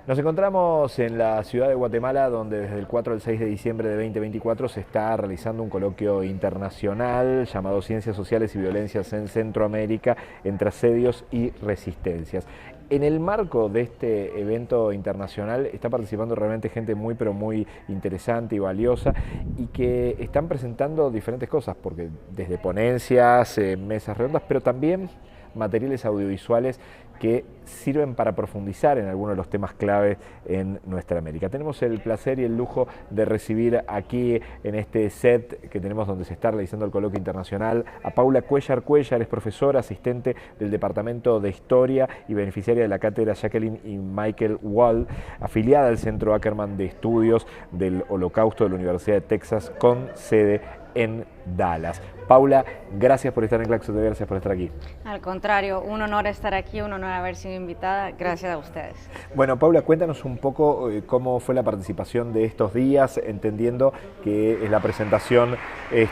Nos encontramos en la ciudad de Guatemala, donde desde el 4 al 6 de diciembre de 2024 se está realizando un coloquio internacional llamado Ciencias Sociales y Violencias en Centroamérica, entre asedios y resistencias. En el marco de este evento internacional está participando realmente gente muy pero muy interesante y valiosa y que están presentando diferentes cosas, porque desde ponencias, mesas redondas, pero también materiales audiovisuales que sirven para profundizar en algunos de los temas claves en nuestra América. Tenemos el placer y el lujo de recibir aquí en este set que tenemos donde se está realizando el coloquio internacional a Paula Cuéllar. Cuéllar es profesora asistente del Departamento de Historia y beneficiaria de la cátedra Jacqueline y Michael Wall, afiliada al Centro Ackerman de Estudios del Holocausto de la Universidad de Texas, con sede en Dallas. Paula, gracias por estar en Claxo TV, gracias por estar aquí. Al contrario, un honor estar aquí, un honor haber sido invitada, gracias a ustedes. Bueno, Paula, cuéntanos un poco cómo fue la participación de estos días, entendiendo que es la presentación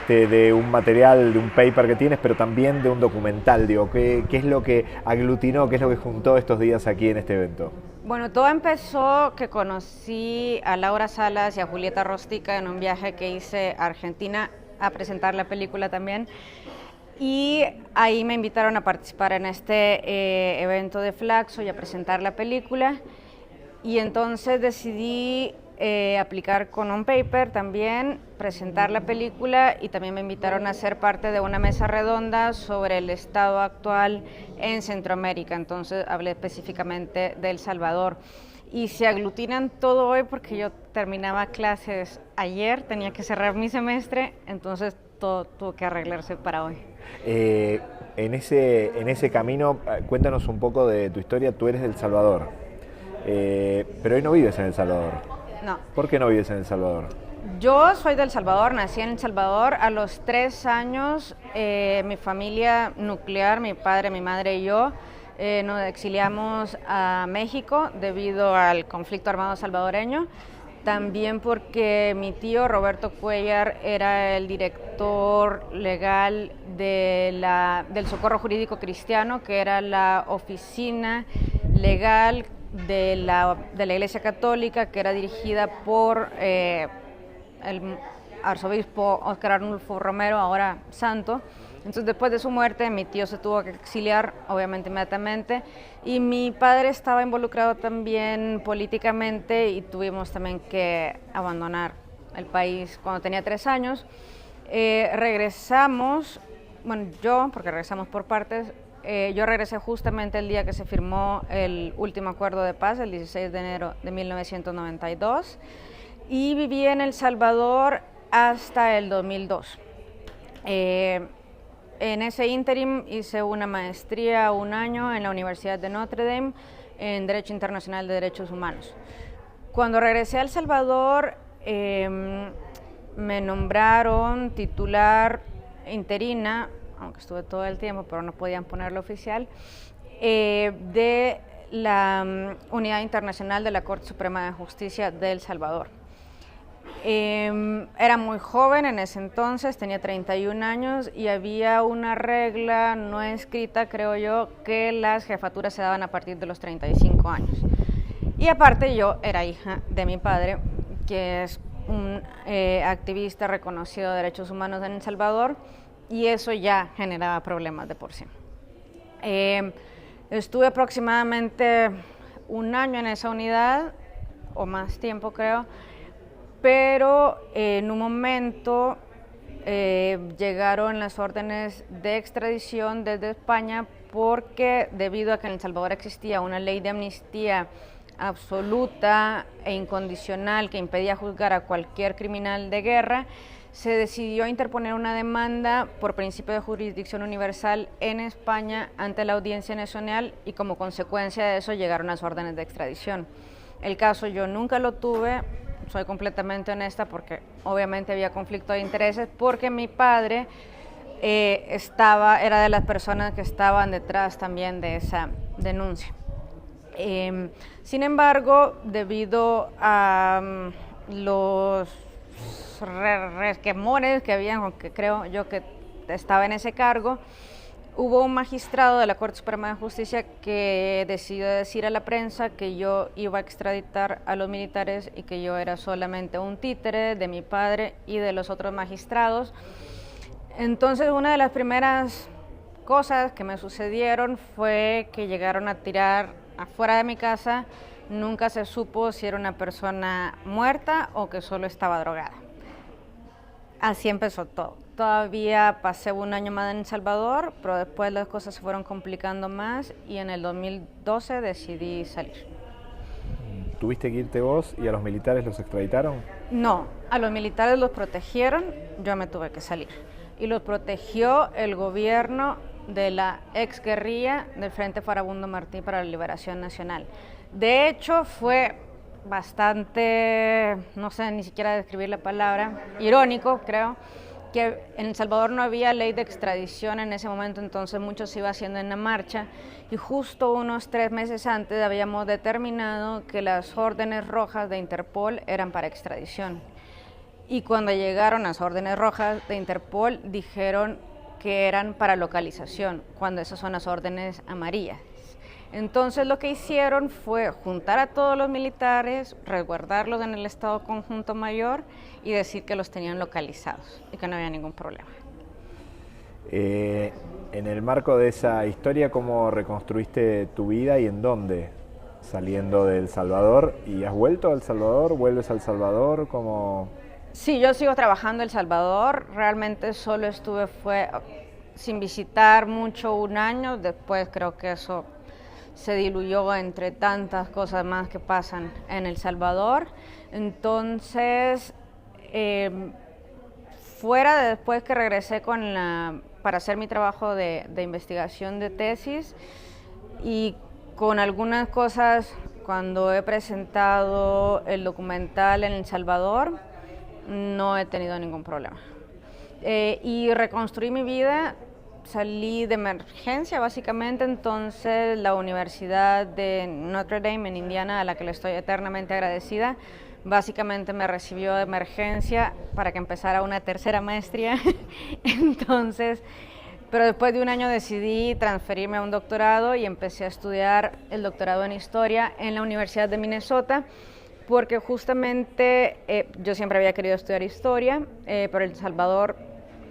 de un material, de un paper que tienes, pero también de un documental. Digo, ¿qué es lo que aglutinó, qué es lo que juntó estos días aquí en este evento? Bueno, todo empezó que conocí a Laura Salas y a Julieta Rostica en un viaje que hice a Argentina a presentar la película también, y ahí me invitaron a participar en este evento de Flaxo y a presentar la película, y entonces decidí aplicar con un paper también, presentar la película, y también me invitaron a ser parte de una mesa redonda sobre el estado actual en Centroamérica. Entonces hablé específicamente de El Salvador. Y se aglutinan todo hoy porque yo terminaba clases ayer, tenía que cerrar mi semestre, entonces todo tuvo que arreglarse para hoy. En ese camino, cuéntanos un poco de tu historia. Tú eres de El Salvador, pero hoy no vives en El Salvador. No. ¿Por qué no vives en El Salvador? Yo soy de El Salvador, nací en El Salvador. A los 3 años, mi familia nuclear, mi padre, mi madre y yo, nos exiliamos a México debido al conflicto armado salvadoreño, también porque mi tío Roberto Cuéllar era el director legal del Socorro Jurídico Cristiano, que era la oficina legal de la Iglesia Católica, que era dirigida por el arzobispo Óscar Arnulfo Romero, ahora santo. Entonces, después de su muerte, mi tío se tuvo que exiliar, obviamente inmediatamente, y mi padre estaba involucrado también políticamente y tuvimos también que abandonar el país cuando tenía 3 años. Regresamos, bueno, porque regresamos por partes. Yo regresé justamente el día que se firmó el último acuerdo de paz, el 16 de enero de 1992, y viví en El Salvador hasta el 2002. En ese ínterim hice una maestría 1 año en la Universidad de Notre Dame en Derecho Internacional de Derechos Humanos. Cuando regresé a El Salvador, me nombraron titular interina, aunque estuve todo el tiempo, pero no podían ponerlo oficial, de la Unidad Internacional de la Corte Suprema de Justicia de El Salvador. Era muy joven en ese entonces, tenía 31 años y había una regla no escrita, creo yo, que las jefaturas se daban a partir de los 35 años. Y aparte yo era hija de mi padre, que es un activista reconocido de derechos humanos en El Salvador, y eso ya generaba problemas de por sí. Estuve aproximadamente 1 año en esa unidad, o más tiempo creo, pero en un momento llegaron las órdenes de extradición desde España, porque debido a que en El Salvador existía una ley de amnistía absoluta e incondicional que impedía juzgar a cualquier criminal de guerra, se decidió interponer una demanda por principio de jurisdicción universal en España ante la Audiencia Nacional, y como consecuencia de eso llegaron las órdenes de extradición. El caso yo nunca lo tuve. Soy completamente honesta porque obviamente había conflicto de intereses, porque mi padre era de las personas que estaban detrás también de esa denuncia. Sin embargo, debido a los resquemores que habían, aunque creo yo que estaba en ese cargo, hubo un magistrado de la Corte Suprema de Justicia que decidió decir a la prensa que yo iba a extraditar a los militares y que yo era solamente un títere de mi padre y de los otros magistrados. Entonces, una de las primeras cosas que me sucedieron fue que llegaron a tirar afuera de mi casa. Nunca se supo si era una persona muerta o que solo estaba drogada. Así empezó todo. Todavía pasé un año más en El Salvador, pero después las cosas se fueron complicando más y en el 2012 decidí salir. ¿Tuviste que irte vos y a los militares los extraditaron? No, a los militares los protegieron, yo me tuve que salir. Y los protegió el gobierno de la exguerrilla del Frente Farabundo Martí para la Liberación Nacional. De hecho, fue bastante, no sé ni siquiera describir la palabra, irónico, creo, que en El Salvador no había ley de extradición en ese momento, entonces mucho se iba haciendo en la marcha, y justo unos 3 meses antes habíamos determinado que las órdenes rojas de Interpol eran para extradición. Y cuando llegaron las órdenes rojas de Interpol, dijeron que eran para localización, cuando esas son las órdenes amarillas. Entonces lo que hicieron fue juntar a todos los militares, resguardarlos en el Estado Conjunto Mayor y decir que los tenían localizados y que no había ningún problema. En el marco de esa historia, ¿cómo reconstruiste tu vida y en dónde? Saliendo de El Salvador, ¿y has vuelto a El Salvador? ¿Vuelves a El Salvador? ¿Cómo? Sí, yo sigo trabajando en El Salvador, realmente solo fue sin visitar mucho un año, después creo que eso se diluyó entre tantas cosas más que pasan en El Salvador. Entonces, fuera de después que regresé para hacer mi trabajo de investigación de tesis y con algunas cosas cuando he presentado el documental en El Salvador, no he tenido ningún problema. Y reconstruí mi vida. Salí de emergencia básicamente, entonces la Universidad de Notre Dame en Indiana, a la que le estoy eternamente agradecida, básicamente me recibió de emergencia para que empezara una tercera maestría. Entonces, pero después de un año decidí transferirme a un doctorado y empecé a estudiar el doctorado en Historia en la Universidad de Minnesota, porque justamente yo siempre había querido estudiar Historia, pero El Salvador,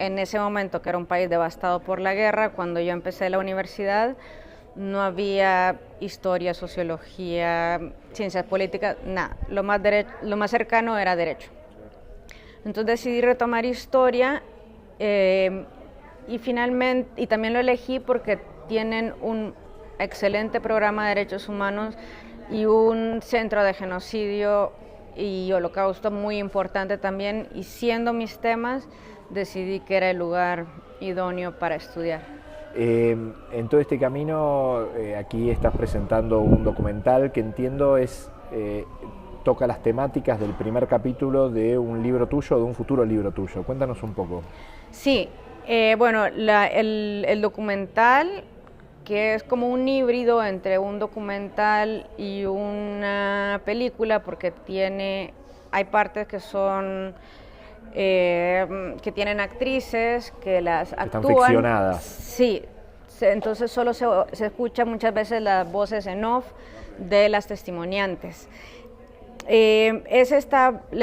en ese momento, que era un país devastado por la guerra, cuando yo empecé la universidad, no había historia, sociología, ciencias políticas, nada. Lo más cercano era derecho. Entonces decidí retomar historia y finalmente, y también lo elegí porque tienen un excelente programa de derechos humanos y un centro de genocidio y holocausto muy importante también, y siendo mis temas, decidí que era el lugar idóneo para estudiar. En todo este camino, aquí estás presentando un documental que entiendo toca las temáticas del primer capítulo de un libro tuyo, de un futuro libro tuyo. Cuéntanos un poco. Sí, bueno, el documental, que es como un híbrido entre un documental y una película, porque hay partes que son que tienen actrices que las actúan. Están ficcionadas. Sí, entonces solo se escucha muchas veces las voces en off de las testimoniantes. El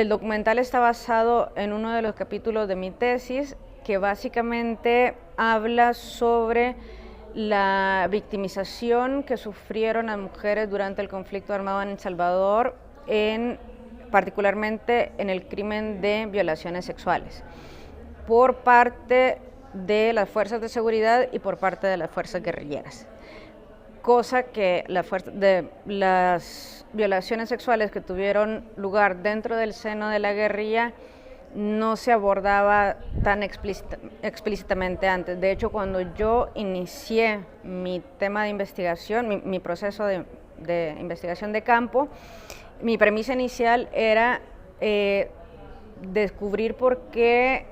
documental está basado en uno de los capítulos de mi tesis, que básicamente habla sobre la victimización que sufrieron las mujeres durante el conflicto armado en El Salvador, particularmente en el crimen de violaciones sexuales, por parte de las fuerzas de seguridad y por parte de las fuerzas guerrilleras. Cosa que las violaciones sexuales que tuvieron lugar dentro del seno de la guerrilla no se abordaba tan explícitamente antes. De hecho, cuando yo inicié mi tema de investigación, mi proceso de investigación de campo, mi premisa inicial era descubrir por qué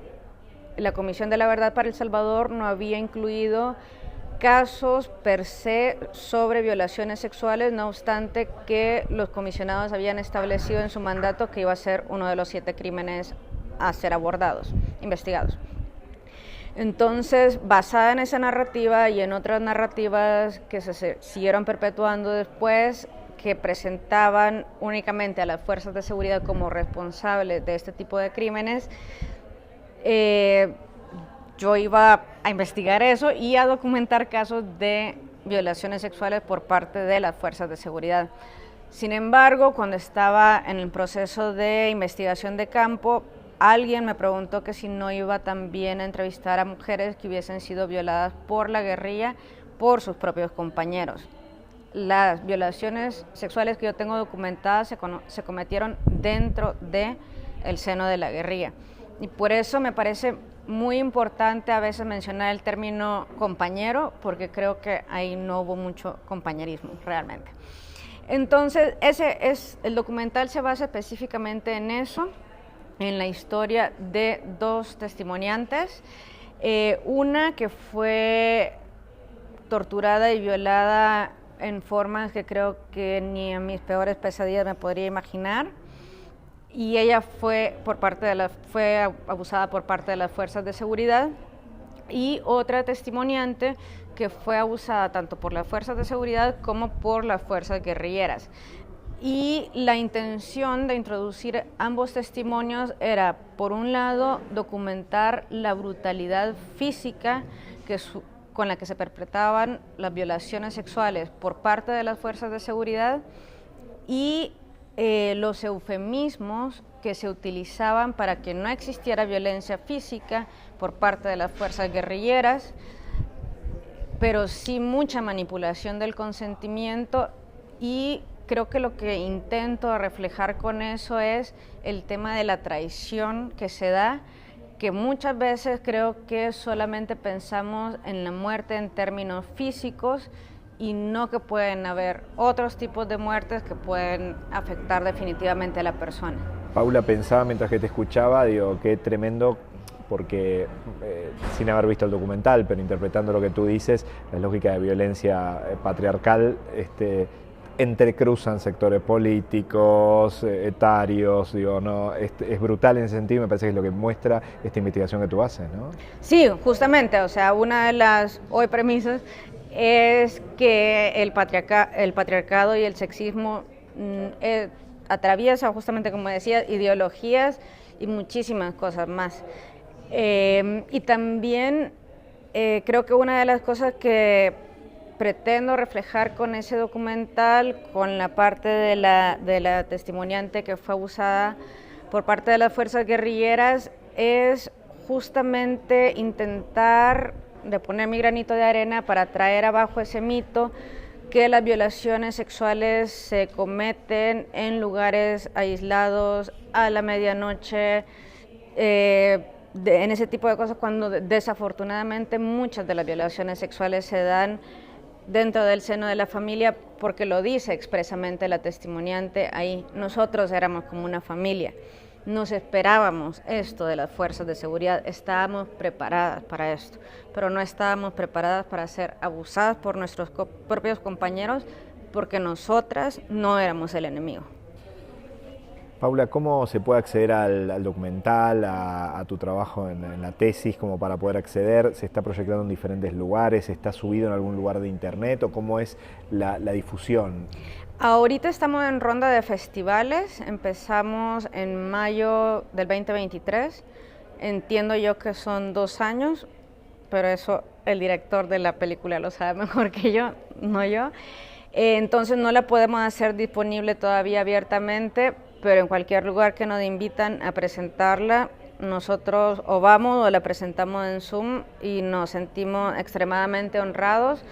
la Comisión de la Verdad para El Salvador no había incluido casos per se sobre violaciones sexuales, no obstante que los comisionados habían establecido en su mandato que iba a ser uno de los 7 crímenes a ser investigados. Entonces, basada en esa narrativa y en otras narrativas que se siguieron perpetuando después, que presentaban únicamente a las fuerzas de seguridad como responsables de este tipo de crímenes, yo iba a investigar eso y a documentar casos de violaciones sexuales por parte de las fuerzas de seguridad. Sin embargo, cuando estaba en el proceso de investigación de campo, alguien me preguntó que si no iba también a entrevistar a mujeres que hubiesen sido violadas por la guerrilla por sus propios compañeros. Las violaciones sexuales que yo tengo documentadas se cometieron dentro del seno de la guerrilla. Y por eso me parece muy importante a veces mencionar el término compañero, porque creo que ahí no hubo mucho compañerismo realmente. Entonces, el documental se basa específicamente en eso, en la historia de dos testimoniantes, una que fue torturada y violada en formas que creo que ni en mis peores pesadillas me podría imaginar, y ella fue abusada por parte de las fuerzas de seguridad, y otra testimoniante que fue abusada tanto por las fuerzas de seguridad como por las fuerzas guerrilleras. Y la intención de introducir ambos testimonios era, por un lado, documentar la brutalidad física con la que se perpetraban las violaciones sexuales por parte de las fuerzas de seguridad y los eufemismos que se utilizaban para que no existiera violencia física por parte de las fuerzas guerrilleras, pero sí mucha manipulación del consentimiento, y creo que lo que intento reflejar con eso es el tema de la traición que se da, que muchas veces creo que solamente pensamos en la muerte en términos físicos y no que pueden haber otros tipos de muertes que pueden afectar definitivamente a la persona. Paula, pensaba mientras que te escuchaba, digo, qué tremendo, porque sin haber visto el documental, pero interpretando lo que tú dices, la lógica de violencia patriarcal entrecruzan sectores políticos, etarios, digo, no, es brutal en ese sentido, me parece que es lo que muestra esta investigación que tú haces, ¿no? Sí, justamente, o sea, una de las hoy premisas es que el patriarcado y el sexismo atraviesa, justamente como decía, ideologías y muchísimas cosas más. Y también creo que una de las cosas que pretendo reflejar con ese documental, con la parte de la testimoniante que fue abusada por parte de las fuerzas guerrilleras, es justamente intentar de poner mi granito de arena para traer abajo ese mito que las violaciones sexuales se cometen en lugares aislados, a la medianoche, en ese tipo de cosas, cuando desafortunadamente muchas de las violaciones sexuales se dan dentro del seno de la familia, porque lo dice expresamente la testimoniante ahí. Nosotros éramos como una familia, nos esperábamos esto de las fuerzas de seguridad, estábamos preparadas para esto, pero no estábamos preparadas para ser abusadas por nuestros propios compañeros, porque nosotras no éramos el enemigo. Paula, ¿cómo se puede acceder al documental, a tu trabajo en la tesis, como para poder acceder? ¿Se está proyectando en diferentes lugares? ¿Está subido en algún lugar de internet? ¿O cómo es la difusión? Ahorita estamos en ronda de festivales, empezamos en mayo del 2023, entiendo yo que son 2 años, pero eso el director de la película lo sabe mejor que yo, no yo. Entonces no la podemos hacer disponible todavía abiertamente, pero en cualquier lugar que nos invitan a presentarla, nosotros o vamos o la presentamos en Zoom y nos sentimos extremadamente honrados,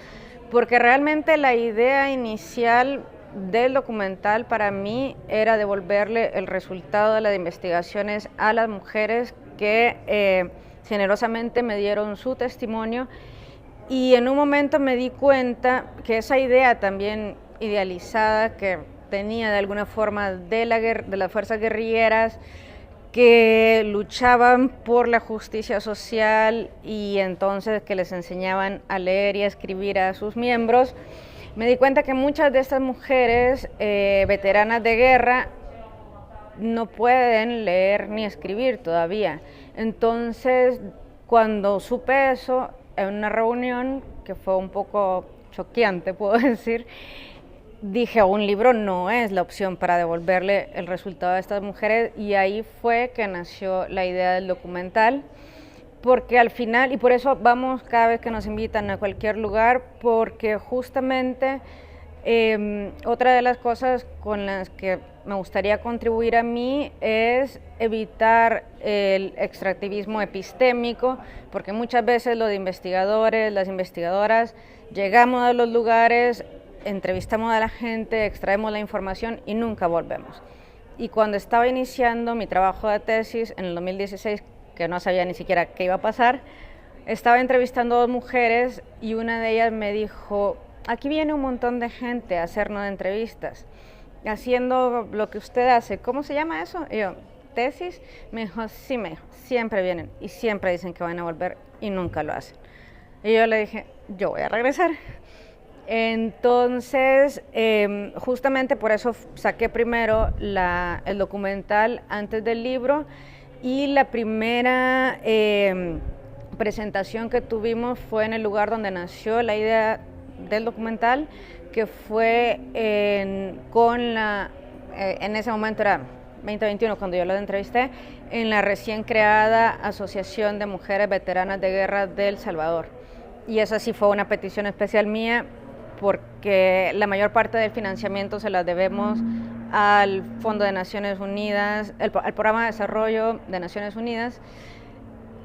porque realmente la idea inicial del documental para mí era devolverle el resultado de las investigaciones a las mujeres que generosamente me dieron su testimonio, y en un momento me di cuenta que esa idea también idealizada que tenía de alguna forma de las fuerzas guerrilleras que luchaban por la justicia social y entonces que les enseñaban a leer y a escribir a sus miembros, me di cuenta que muchas de estas mujeres veteranas de guerra no pueden leer ni escribir todavía. Entonces, cuando supe eso, en una reunión que fue un poco choqueante, puedo decir, dije, un libro no es la opción para devolverle el resultado a estas mujeres, y ahí fue que nació la idea del documental, porque al final, y por eso vamos cada vez que nos invitan a cualquier lugar, porque justamente otra de las cosas con las que me gustaría contribuir a mí es evitar el extractivismo epistémico, porque muchas veces los investigadores, las investigadoras, llegamos a los lugares, entrevistamos a la gente, extraemos la información y nunca volvemos. Y cuando estaba iniciando mi trabajo de tesis en el 2016, que no sabía ni siquiera qué iba a pasar, estaba entrevistando a 2 mujeres y una de ellas me dijo, aquí viene un montón de gente a hacernos entrevistas, haciendo lo que usted hace, ¿cómo se llama eso? Y yo, ¿tesis? Me dijo, sí, me dijo, siempre vienen y siempre dicen que van a volver y nunca lo hacen. Y yo le dije, yo voy a regresar. Entonces, justamente por eso saqué primero el documental antes del libro, y la primera presentación que tuvimos fue en el lugar donde nació la idea del documental, que fue en ese momento era 2021 cuando yo lo entrevisté, en la recién creada Asociación de Mujeres Veteranas de Guerra de El Salvador. Y esa sí fue una petición especial mía, porque la mayor parte del financiamiento se la debemos al Fondo de Naciones Unidas, al Programa de Desarrollo de Naciones Unidas,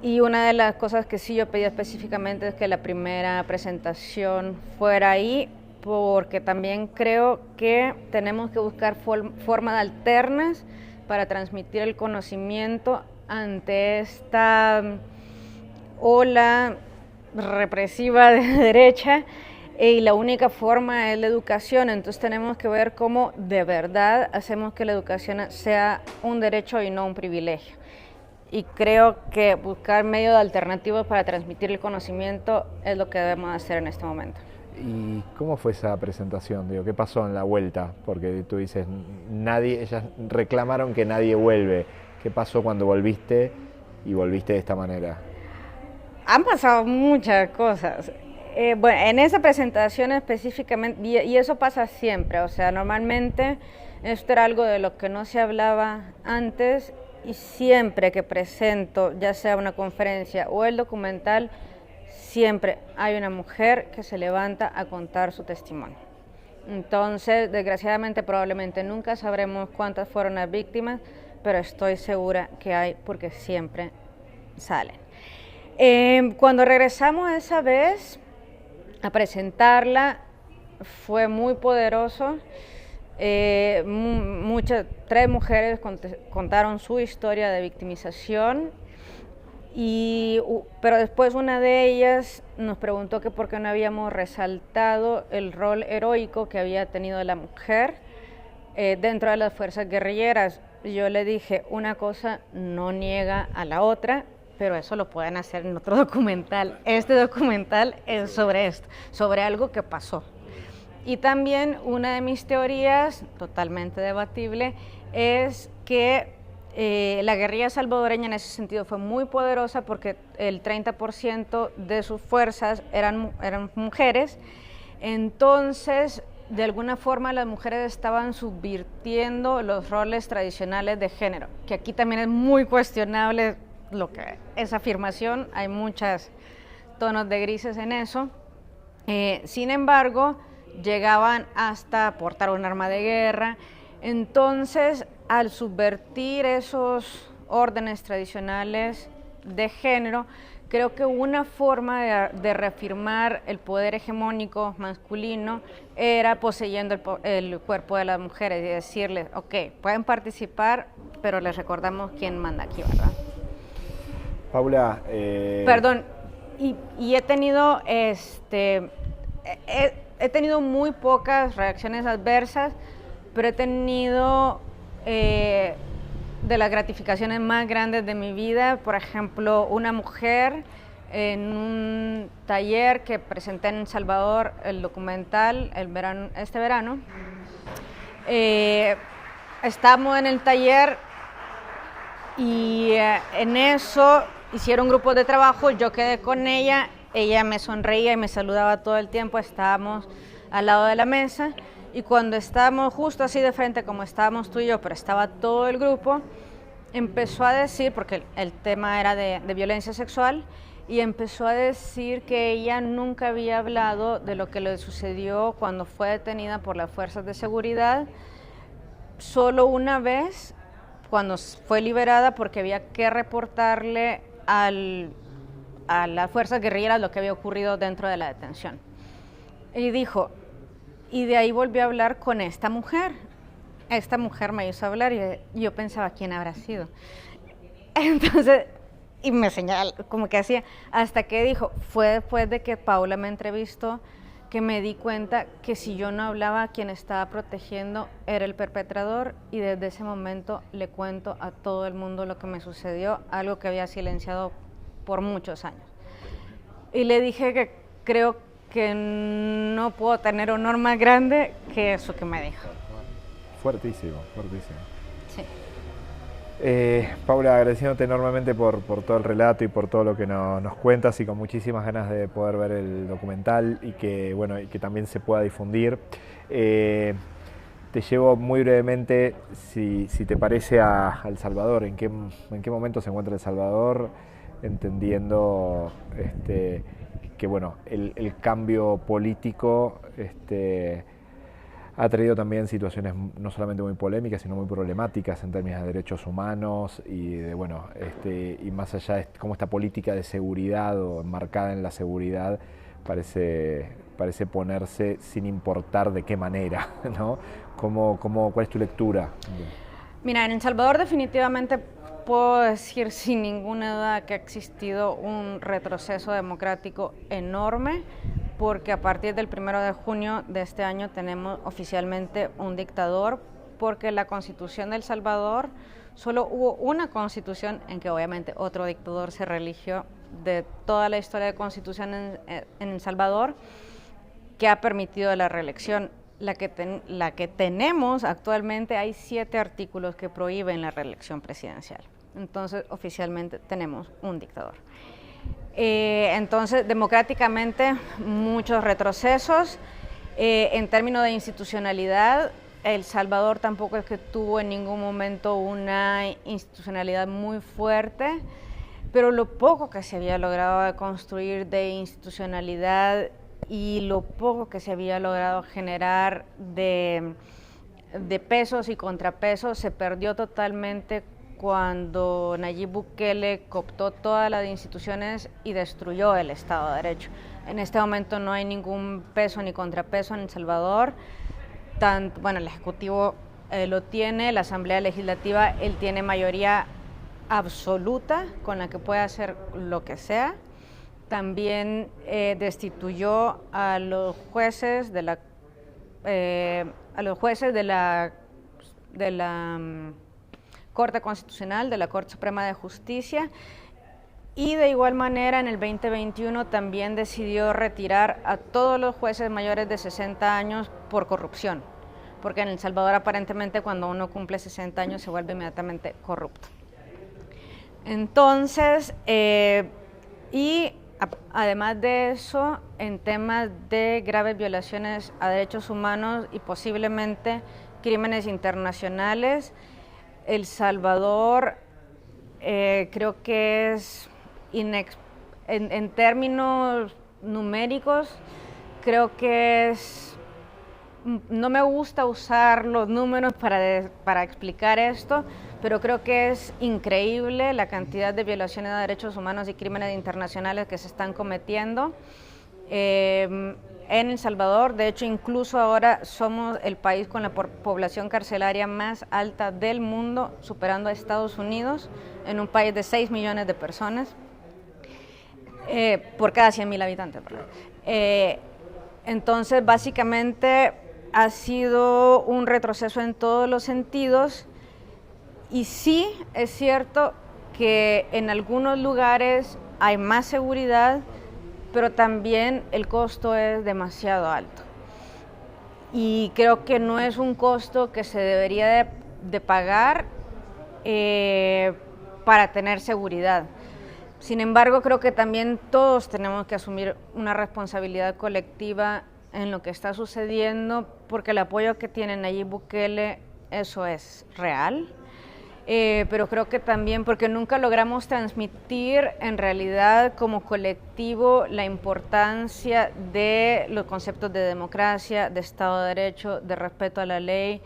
y una de las cosas que sí yo pedí específicamente es que la primera presentación fuera ahí, porque también creo que tenemos que buscar formas alternas para transmitir el conocimiento ante esta ola represiva de derecha, y la única forma es la educación. Entonces tenemos que ver cómo de verdad hacemos que la educación sea un derecho y no un privilegio. Y creo que buscar medios alternativos para transmitir el conocimiento es lo que debemos hacer en este momento. ¿Y cómo fue esa presentación? Digo, ¿qué pasó en la vuelta? Porque tú dices, ellas reclamaron que nadie vuelve. ¿Qué pasó cuando volviste y volviste de esta manera? Han pasado muchas cosas. Bueno, en esa presentación específicamente, y eso pasa siempre, o sea, normalmente esto era algo de lo que no se hablaba antes, y siempre que presento, ya sea una conferencia o el documental, siempre hay una mujer que se levanta a contar su testimonio. Entonces, desgraciadamente, probablemente nunca sabremos cuántas fueron las víctimas, pero estoy segura que hay, porque siempre salen. Cuando regresamos esa vez a presentarla, fue muy poderoso. 3 mujeres contaron su historia de victimización, pero después una de ellas nos preguntó que por qué no habíamos resaltado el rol heroico que había tenido la mujer dentro de las fuerzas guerrilleras. Yo le dije, una cosa no niega a la otra, pero eso lo pueden hacer en otro documental. Este documental es sobre esto, sobre algo que pasó. Y también una de mis teorías, totalmente debatible, es que la guerrilla salvadoreña en ese sentido fue muy poderosa, porque el 30% de sus fuerzas eran mujeres. Entonces, de alguna forma, las mujeres estaban subvirtiendo los roles tradicionales de género, que aquí también es muy cuestionable esa afirmación, hay muchos tonos de grises en eso. Sin embargo, llegaban hasta portar un arma de guerra. Entonces, al subvertir esos órdenes tradicionales de género, creo que una forma de reafirmar el poder hegemónico masculino era poseyendo el cuerpo de las mujeres y decirles, ok, pueden participar, pero les recordamos quién manda aquí, ¿verdad? Paula, Perdón, y he tenido he tenido muy pocas reacciones adversas, pero he tenido de las gratificaciones más grandes de mi vida. Por ejemplo, una mujer en un taller que presenté en El Salvador, el documental, este verano, estamos en el taller y en eso hicieron grupos de trabajo, yo quedé con ella me sonreía y me saludaba todo el tiempo, estábamos al lado de la mesa, y cuando estábamos justo así de frente como estábamos tú y yo, pero estaba todo el grupo, empezó a decir, porque el tema era de violencia sexual, y empezó a decir que ella nunca había hablado de lo que le sucedió cuando fue detenida por las fuerzas de seguridad, solo una vez, cuando fue liberada, porque había que reportarle a las fuerzas guerrilleras lo que había ocurrido dentro de la detención. Y dijo, y de ahí volvió a hablar con esta mujer. Esta mujer me hizo hablar y yo pensaba, ¿quién habrá sido? Entonces, y me señaló, como que hacía, hasta que dijo, fue después de que Paula me entrevistó, que me di cuenta que si yo no hablaba, quien estaba protegiendo era el perpetrador, y desde ese momento le cuento a todo el mundo lo que me sucedió, algo que había silenciado por muchos años. Y le dije que creo que no puedo tener honor más grande que eso que me dijo. Fuertísimo, fuertísimo. Sí. Paula, agradeciéndote enormemente por todo el relato y por todo lo que nos cuentas, y con muchísimas ganas de poder ver el documental y que, bueno, y que también se pueda difundir. Te llevo muy brevemente, si te parece, a El Salvador. ¿En qué momento se encuentra El Salvador? Entendiendo que bueno, el cambio político ha traído también situaciones no solamente muy polémicas, sino muy problemáticas en términos de derechos humanos y de, bueno, y más allá de cómo esta política de seguridad o enmarcada en la seguridad parece ponerse sin importar de qué manera, ¿no? ¿Cuál es tu lectura? Mira, en El Salvador definitivamente puedo decir sin ninguna duda que ha existido un retroceso democrático enorme, porque a partir del 1 de junio de este año tenemos oficialmente un dictador, porque la Constitución de El Salvador, solo hubo una constitución en que obviamente otro dictador se religió de toda la historia de constitución en El Salvador, que ha permitido la reelección. La que tenemos actualmente, hay 7 artículos que prohíben la reelección presidencial. Entonces, oficialmente tenemos un dictador. Entonces, democráticamente, muchos retrocesos. En términos de institucionalidad, El Salvador tampoco es que tuvo en ningún momento una institucionalidad muy fuerte, pero lo poco que se había logrado construir de institucionalidad y lo poco que se había logrado generar de pesos y contrapesos se perdió totalmente cuando Nayib Bukele cooptó todas las instituciones y destruyó el Estado de Derecho. En este momento no hay ningún peso ni contrapeso en El Salvador. Bueno, el Ejecutivo lo tiene, la Asamblea Legislativa, él tiene mayoría absoluta con la que puede hacer lo que sea. También destituyó a los jueces de la Corte Constitucional, de la Corte Suprema de Justicia, y de igual manera en el 2021 también decidió retirar a todos los jueces mayores de 60 años por corrupción, porque en El Salvador aparentemente cuando uno cumple 60 años se vuelve inmediatamente corrupto. Entonces, además de eso, en temas de graves violaciones a derechos humanos y posiblemente crímenes internacionales, El Salvador creo que es, en términos numéricos, creo que es, no me gusta usar los números para explicar esto, pero creo que es increíble la cantidad de violaciones a derechos humanos y crímenes internacionales que se están cometiendo en El Salvador. De hecho, incluso ahora somos el país con la población carcelaria más alta del mundo, superando a Estados Unidos, en un país de 6 millones de personas, por cada 100.000 habitantes. Entonces, básicamente, ha sido un retroceso en todos los sentidos. Y sí, es cierto que en algunos lugares hay más seguridad, pero también el costo es demasiado alto. Y creo que no es un costo que se debería de pagar para tener seguridad. Sin embargo, creo que también todos tenemos que asumir una responsabilidad colectiva en lo que está sucediendo, porque el apoyo que tiene Nayib Bukele, eso es real. Pero creo que también porque nunca logramos transmitir en realidad como colectivo la importancia de los conceptos de democracia, de Estado de Derecho, de respeto a la ley,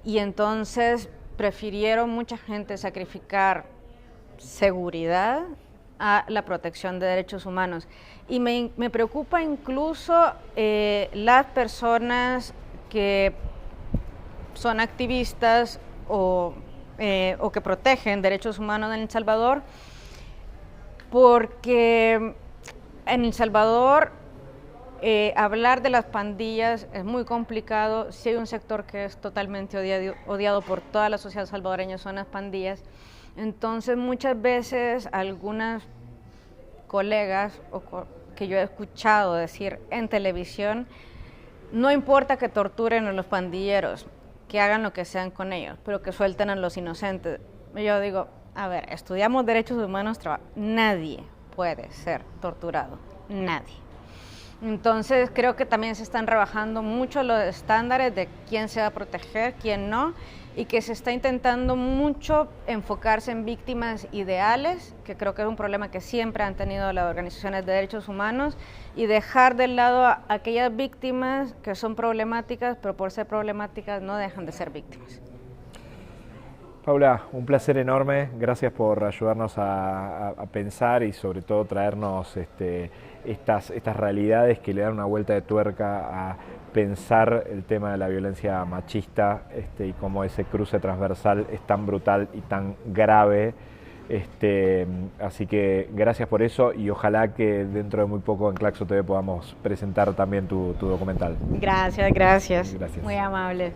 y entonces prefirieron mucha gente sacrificar seguridad a la protección de derechos humanos. Y me preocupa incluso las personas que son activistas o que protegen derechos humanos en El Salvador, porque en El Salvador hablar de las pandillas es muy complicado. Si hay un sector que es totalmente odiado por toda la sociedad salvadoreña, son las pandillas. Entonces muchas veces algunas colegas que yo he escuchado decir en televisión, no importa que torturen a los pandilleros, que hagan lo que sean con ellos, pero que suelten a los inocentes. Yo digo, a ver, estudiamos derechos humanos, nadie puede ser torturado, nadie. Entonces creo que también se están rebajando mucho los estándares de quién se va a proteger, quién no, y que se está intentando mucho enfocarse en víctimas ideales, que creo que es un problema que siempre han tenido las organizaciones de derechos humanos, y dejar de lado a aquellas víctimas que son problemáticas, pero por ser problemáticas no dejan de ser víctimas. Paula, un placer enorme, gracias por ayudarnos a pensar y sobre todo traernos estas realidades que le dan una vuelta de tuerca a pensar el tema de la violencia machista y cómo ese cruce transversal es tan brutal y tan grave. Así que gracias por eso y ojalá que dentro de muy poco en Claxo TV podamos presentar también tu documental. Gracias. Gracias. Muy amable.